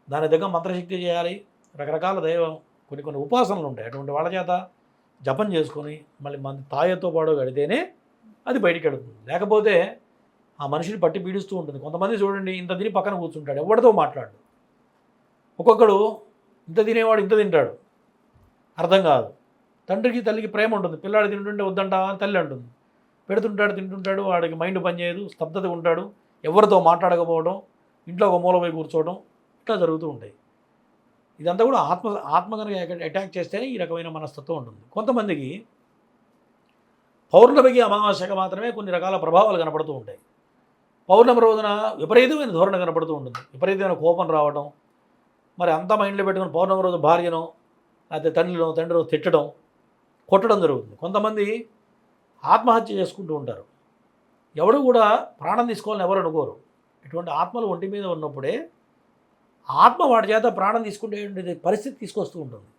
దాని దగ్గర మంత్రశక్తి చేయాలి, రకరకాల దైవం కొన్ని కొన్ని ఉపాసనలు ఉంటాయి. అటువంటి వాళ్ళ చేత జపం చేసుకొని మళ్ళీ మన తాయెత్తో పాటు కడితేనే అది బయటికి వెళుతుంది. లేకపోతే ఆ మనిషిని పట్టి పీడిస్తూ ఉంటుంది. కొంతమంది చూడండి, ఇంత తిని పక్కన కూర్చుంటాడు, ఎవరితో మాట్లాడు. ఒక్కొక్కడు ఇంత తినేవాడు ఇంత తింటాడు, అర్థం కాదు. తండ్రికి తల్లికి ప్రేమ ఉంటుంది, పిల్లాడు తింటుంటే వద్దంటావా అని తల్లి అంటుంది. పెడుతుంటాడు, తింటుంటాడు, వాడికి మైండ్ పనిచేయదు, స్తబ్దతగా ఉంటాడు, ఎవరితో మాట్లాడకపోవడం, ఇంట్లో ఒక మూల పోయి కూర్చోవడం, ఇట్లా జరుగుతూ ఉంటాయి. ఇదంతా కూడా ఆత్మ కనుక అటాక్ చేస్తేనే ఈ రకమైన మనస్తత్వం ఉంటుంది. కొంతమందికి పౌర్ణమికి అమావాస్యగా మాత్రమే కొన్ని రకాల ప్రభావాలు కనపడుతూ ఉంటాయి. పౌర్ణమి రోజున విపరీతమైన ధోరణి కనపడుతూ ఉంటుంది, విపరీతమైన కోపం రావడం, మరి అంతా మైండ్లో పెట్టుకుని పౌర్ణమి రోజు భార్యనో లేకపోతే తండ్రినో తిట్టడం, కొట్టడం జరుగుతుంది. కొంతమంది ఆత్మహత్య చేసుకుంటూ ఉంటారు. ఎవడు కూడా ప్రాణం తీసుకోవాలని ఎవరు అనుకోరు. ఇటువంటి ఆత్మలు ఒంటి మీద ఉన్నప్పుడే ఆత్మ వాడి చేత ప్రాణం తీసుకునే పరిస్థితి తీసుకొస్తూ ఉంటుంది.